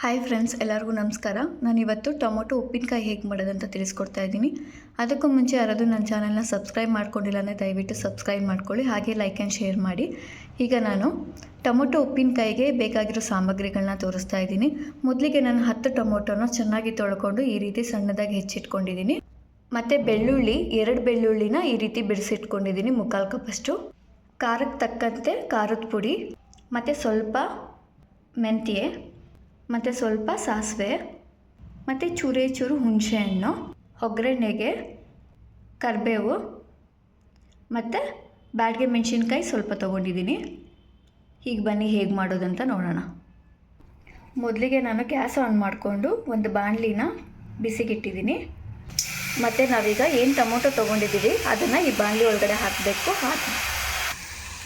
Hi friends, ಎಲ್ಲರಿಗೂ ನಮಸ್ಕಾರ. ನಾನಿವತ್ತು ಟೊಮೊಟೊ ಉಪ್ಪಿನಕಾಯಿ ಹೇಗೆ ಮಾಡೋದಂತ ತಿಳಿಸ್ಕೊಡ್ತಾ ಇದ್ದೀನಿ. ಅದಕ್ಕೂ ಮುಂಚೆ ಯಾರಾದರೂ ನನ್ನ ಚಾನಲ್ನ ಸಬ್ಸ್ಕ್ರೈಬ್ ಮಾಡ್ಕೊಂಡಿಲ್ಲ ಅಂದರೆ ದಯವಿಟ್ಟು ಸಬ್ಸ್ಕ್ರೈಬ್ ಮಾಡ್ಕೊಳ್ಳಿ, ಹಾಗೆ ಲೈಕ್ ಆ್ಯಂಡ್ ಶೇರ್ ಮಾಡಿ. ಈಗ ನಾನು ಟೊಮೊಟೊ ಉಪ್ಪಿನಕಾಯಿಗೆ ಬೇಕಾಗಿರೋ ಸಾಮಗ್ರಿಗಳನ್ನ ತೋರಿಸ್ತಾ ಇದ್ದೀನಿ. ಮೊದಲಿಗೆ ನಾನು 10 ಟೊಮೊಟೊನ ಚೆನ್ನಾಗಿ ತೊಳ್ಕೊಂಡು ಈ ರೀತಿ ಸಣ್ಣದಾಗಿ ಹೆಚ್ಚಿಟ್ಕೊಂಡಿದ್ದೀನಿ. ಮತ್ತು ಬೆಳ್ಳುಳ್ಳಿ 2 ಬೆಳ್ಳುಳ್ಳಿನ ಈ ರೀತಿ ಬಿಡಿಸಿಟ್ಕೊಂಡಿದ್ದೀನಿ, 3/4 ಕಪ್ಪಷ್ಟು. ಖಾರಕ್ಕೆ ತಕ್ಕಂತೆ ಖಾರದ ಪುಡಿ, ಮತ್ತು ಸ್ವಲ್ಪ ಮೆಂತ್ಯ, ಮತ್ತು ಸ್ವಲ್ಪ ಸಾಸಿವೆ, ಮತ್ತು ಚೂರು ಹುಣಸೆಹಣ್ಣು, ಒಗ್ಗರಣೆಗೆ ಕರಿಬೇವು, ಮತ್ತು ಬ್ಯಾಡಗೆ ಮೆಣಸಿನ್ಕಾಯಿ ಸ್ವಲ್ಪ ತೊಗೊಂಡಿದ್ದೀನಿ. ಈಗ ಬನ್ನಿ ಹೇಗೆ ಮಾಡೋದಂತ ನೋಡೋಣ. ಮೊದಲಿಗೆ ನಾನು ಗ್ಯಾಸ್ ಆನ್ ಮಾಡಿಕೊಂಡು ಒಂದು ಬಾಣಲಿನ ಬಿಸಿಗಿಟ್ಟಿದ್ದೀನಿ. ಮತ್ತು ನಾವೀಗ ಏನು ಟೊಮೊಟೊ ತೊಗೊಂಡಿದ್ದೀವಿ ಅದನ್ನು ಈ ಬಾಣಲಿ ಒಳಗಡೆ ಹಾಕಬೇಕು.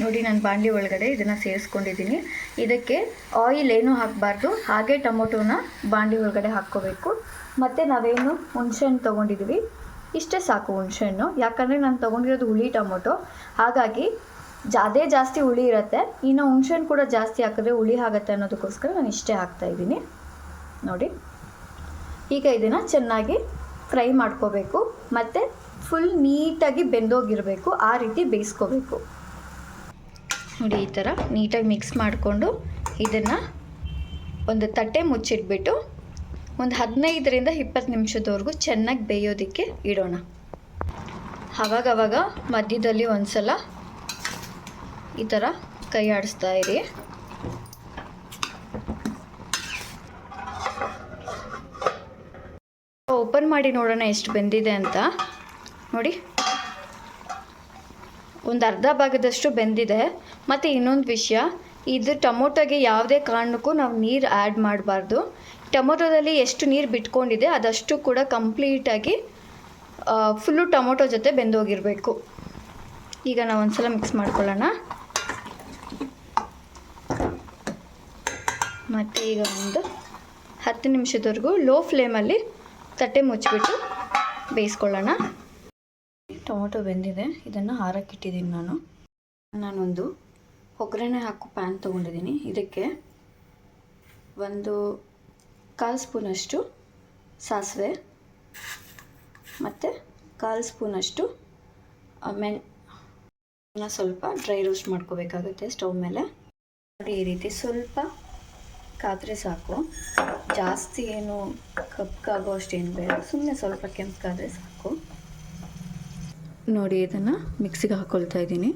ನೋಡಿ, ನಾನು ಬಾಣಲಿ ಒಳಗಡೆ ಇದನ್ನು ಸೇರಿಸ್ಕೊಂಡಿದ್ದೀನಿ. ಇದಕ್ಕೆ ಆಯಿಲ್ ಏನೂ ಹಾಕಬಾರ್ದು, ಹಾಗೆ ಟೊಮೊಟೊನ ಬಾಣಲಿ ಒಳಗಡೆ ಹಾಕ್ಕೋಬೇಕು. ಮತ್ತು ನಾವೇನು ಹುಣಸೆಹಣ್ಣು ತೊಗೊಂಡಿದ್ದೀವಿ, ಇಷ್ಟೇ ಸಾಕು ಹುಣಸೆಹಣ್ಣು. ಯಾಕಂದರೆ ನಾನು ತೊಗೊಂಡಿರೋದು ಹುಳಿ ಟೊಮೊಟೊ, ಹಾಗಾಗಿ ಜಾಸ್ತಿ ಹುಳಿ ಇರುತ್ತೆ. ಇನ್ನು ಹುಣಸೆಹಣ್ಣು ಕೂಡ ಜಾಸ್ತಿ ಹಾಕಿದ್ರೆ ಹುಳಿ ಆಗುತ್ತೆ ಅನ್ನೋದಕ್ಕೋಸ್ಕರ ನಾನು ಇಷ್ಟೇ ಹಾಕ್ತಾಯಿದ್ದೀನಿ. ನೋಡಿ, ಈಗ ಇದನ್ನು ಚೆನ್ನಾಗಿ ಫ್ರೈ ಮಾಡ್ಕೋಬೇಕು, ಮತ್ತು ಫುಲ್ ನೀಟಾಗಿ ಬೆಂದೋಗಿರಬೇಕು, ಆ ರೀತಿ ಬೇಯಿಸ್ಕೋಬೇಕು. ನೋಡಿ, ಈ ಥರ ನೀಟಾಗಿ ಮಿಕ್ಸ್ ಮಾಡಿಕೊಂಡು ಇದನ್ನು ಒಂದು ತಟ್ಟೆ ಮುಚ್ಚಿಟ್ಬಿಟ್ಟು ಒಂದು 15ರಿಂದ 20 ನಿಮಿಷದವರೆಗೂ ಚೆನ್ನಾಗಿ ಬೇಯೋದಕ್ಕೆ ಇಡೋಣ. ಆವಾಗವಾಗ ಮಧ್ಯದಲ್ಲಿ ಒಂದು ಸಲ ಈ ಥರ ಕೈ ಆಡಿಸ್ತಾ ಇರಿ. ಓಪನ್ ಮಾಡಿ ನೋಡೋಣ ಎಷ್ಟು ಬೆಂದಿದೆ ಅಂತ. ನೋಡಿ, ಒಂದು ಅರ್ಧ ಭಾಗದಷ್ಟು ಬೆಂದಿದೆ. ಮತ್ತು ಇನ್ನೊಂದು ವಿಷಯ, ಇದು ಟೊಮೊಟೊಗೆ ಯಾವುದೇ ಕಾರಣಕ್ಕೂ ನಾವು ನೀರು ಆ್ಯಡ್ ಮಾಡಬಾರ್ದು. ಟೊಮೊಟೊದಲ್ಲಿ ಎಷ್ಟು ನೀರು ಬಿಟ್ಕೊಂಡಿದೆ ಅದಷ್ಟು ಕೂಡ ಕಂಪ್ಲೀಟಾಗಿ ಫುಲ್ಲು ಟೊಮೊಟೊ ಜೊತೆ ಬೆಂದೋಗಿರಬೇಕು. ಈಗ ನಾವು ಒಂದು ಸಲ ಮಿಕ್ಸ್ ಮಾಡ್ಕೊಳ್ಳೋಣ. ಮತ್ತು ಈಗ ಒಂದು 10 ನಿಮಿಷದವರೆಗೂ ಲೋ ಫ್ಲೇಮಲ್ಲಿ ತಟ್ಟೆ ಮುಚ್ಚಿಬಿಟ್ಟು ಬೇಯಿಸ್ಕೊಳ್ಳೋಣ. ಟೊಮೊಟೊ ಬೆಂದಿದೆ, ಇದನ್ನು ಹಾರಕ್ಕಿಟ್ಟಿದ್ದೀನಿ. ನಾನೊಂದು ಒಗ್ಗರಣೆ ಹಾಕೋ ಪ್ಯಾನ್ ತೊಗೊಂಡಿದ್ದೀನಿ. ಇದಕ್ಕೆ 1/4 ಸ್ಪೂನಷ್ಟು ಸಾಸಿವೆ, ಮತ್ತು 1/4 ಸ್ಪೂನಷ್ಟು ಸ್ವಲ್ಪ ಡ್ರೈ ರೋಸ್ಟ್ ಮಾಡ್ಕೋಬೇಕಾಗುತ್ತೆ ಸ್ಟವ್ ಮೇಲೆ. ನೋಡಿ, ಈ ರೀತಿ ಸ್ವಲ್ಪ ಕಾದರೆ ಸಾಕು, ಜಾಸ್ತಿ ಏನು ಕಪ್ಪಾಗೋ ಅಷ್ಟೇನು ಬೇಡ, ಸುಮ್ಮನೆ ಸ್ವಲ್ಪ ಕೆಂಪಗಾದರೆ ಸಾಕು. ನೋಡಿ, ಇದನ್ನು ಮಿಕ್ಸಿಗೆ ಹಾಕ್ಕೊಳ್ತಾ ಇದ್ದೀನಿ.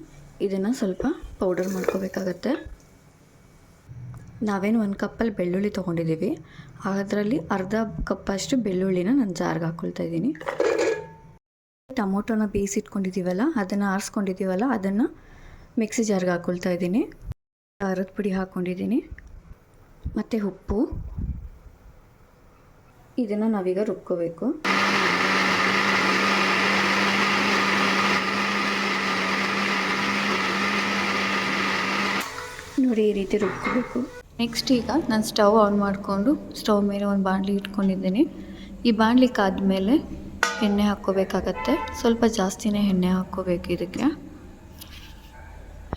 ಇದನ್ನು ಸ್ವಲ್ಪ ಪೌಡರ್ ಮಾಡ್ಕೋಬೇಕಾಗತ್ತೆ. ನಾವೇನು 1 ಕಪ್ಪಲ್ಲಿ ಬೆಳ್ಳುಳ್ಳಿ ತೊಗೊಂಡಿದ್ದೀವಿ, ಅದರಲ್ಲಿ ಅರ್ಧ ಕಪ್ಪಷ್ಟು ಬೆಳ್ಳುಳ್ಳಿನ ನಾನು ಜಾರ್ಗೆ ಹಾಕ್ಕೊಳ್ತಾ ಇದ್ದೀನಿ. ಟೊಮೊಟೊನ ಬೇಯಿಸಿಟ್ಕೊಂಡಿದ್ದೀವಲ್ಲ, ಅದನ್ನು ಆರಿಸ್ಕೊಂಡಿದ್ದೀವಲ್ಲ, ಅದನ್ನು ಮಿಕ್ಸಿ ಜಾರ್ಗೆ ಹಾಕ್ಕೊಳ್ತಾ ಇದ್ದೀನಿ. ಖಾರದ ಪುಡಿ ಹಾಕ್ಕೊಂಡಿದ್ದೀನಿ, ಮತ್ತು ಉಪ್ಪು. ಇದನ್ನು ನಾವೀಗ ರುಬ್ಕೋಬೇಕು. ನೋಡಿ, ಈ ರೀತಿ ರುಬ್ಕೋಬೇಕು. ನೆಕ್ಸ್ಟ್ ಈಗ ನಾನು ಸ್ಟವ್ ಆನ್ ಮಾಡಿಕೊಂಡು ಸ್ಟವ್ ಮೇಲೆ ಒಂದು ಬಾಣಲಿ ಇಟ್ಕೊಂಡಿದ್ದೀನಿ. ಈ ಬಾಣಲಿ ಕಾದ್ಮೇಲೆ ಎಣ್ಣೆ ಹಾಕ್ಕೋಬೇಕಾಗತ್ತೆ. ಸ್ವಲ್ಪ ಜಾಸ್ತಿನೇ ಎಣ್ಣೆ ಹಾಕ್ಕೋಬೇಕು ಇದಕ್ಕೆ.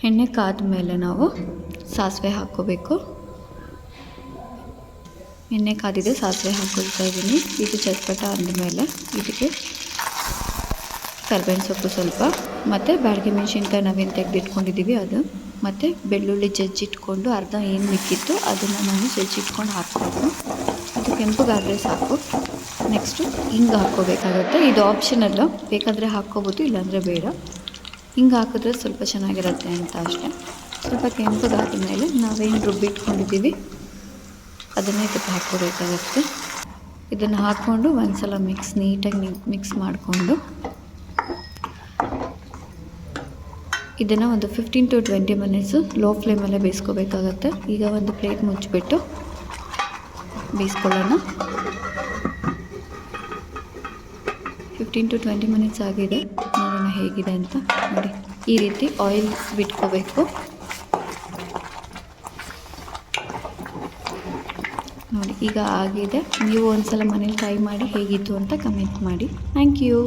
ಎಣ್ಣೆ ಕಾದ್ಮೇಲೆ ನಾವು ಸಾಸಿವೆ ಹಾಕ್ಕೋಬೇಕು. ಎಣ್ಣೆ ಕಾದಿದೆ, ಸಾಸಿವೆ ಹಾಕ್ಕೊಳ್ತಾ ಇದ್ದೀನಿ. ಇದು ಚಟ್ಪಟ ಅಂದಮೇಲೆ ಇದಕ್ಕೆ ಕರ್ಬೇವಿನ ಸೊಪ್ಪು ಸ್ವಲ್ಪ, ಮತ್ತು ಬ್ಯಾಡಗೆ ಮೆಣಸಿನ್ಕಾಯಿ ನಾವೇನು ತೆಗೆದಿಟ್ಕೊಂಡಿದ್ದೀವಿ ಅದು, ಮತ್ತು ಬೆಳ್ಳುಳ್ಳಿ ಜಜ್ಜಿಟ್ಕೊಂಡು ಅರ್ಧ ಏನು ಮಿಕ್ಕಿತ್ತು ಅದನ್ನು ನಾನು ಜಜ್ಜಿಟ್ಕೊಂಡು ಹಾಕ್ಬೇಕು. ಅದು ಕೆಂಪಗಾದರೆ ಸಾಕು. ನೆಕ್ಸ್ಟು ಹಿಂಗೆ ಹಾಕ್ಕೋಬೇಕಾಗುತ್ತೆ. ಇದು ಆಪ್ಷನಲ್ಲು, ಬೇಕಾದರೆ ಹಾಕ್ಕೋಬೋದು, ಇಲ್ಲಾಂದರೆ ಬೇಡ. ಹಿಂಗೆ ಹಾಕಿದ್ರೆ ಸ್ವಲ್ಪ ಚೆನ್ನಾಗಿರುತ್ತೆ ಅಂತ ಅಷ್ಟೇ. ಸ್ವಲ್ಪ ಕೆಂಪಗಾದ ಮೇಲೆ ನಾವೇನು ರುಬ್ಬಿಟ್ಕೊಂಡಿದ್ದೀವಿ ಅದನ್ನು ಇದಕ್ಕೆ ಹಾಕ್ಕೋಬೇಕಾಗತ್ತೆ. ಇದನ್ನು ಹಾಕ್ಕೊಂಡು ಒಂದು ಸಲ ನೀಟಾಗಿ ಮಿಕ್ಸ್ ಮಾಡಿಕೊಂಡು ಇದನ್ನು ಒಂದು 15 to 20 ಮಿನಿಟ್ಸು ಲೋ ಫ್ಲೇಮಲ್ಲೇ ಬೇಯಿಸ್ಕೋಬೇಕಾಗತ್ತೆ. ಈಗ ಒಂದು ಪ್ಲೇಟ್ ಮುಚ್ಚಿಬಿಟ್ಟು ಬೇಯಿಸ್ಕೊಳ್ಳೋಣ. 15 to 20 ಮಿನಿಟ್ಸ್ ಆಗಿದೆ. ನೋಡೋಣ ಹೇಗಿದೆ ಅಂತ. ನೋಡಿ, ಈ ರೀತಿ ಆಯಿಲ್ ಬಿಟ್ಕೋಬೇಕು. ನೋಡಿ, ಈಗ ಆಗಿದೆ. ನೀವು ಒಂದು ಸಲ ಮನೇಲಿ ಟ್ರೈ ಮಾಡಿ ಹೇಗಿತ್ತು ಅಂತ ಕಮೆಂಟ್ ಮಾಡಿ. Thank you.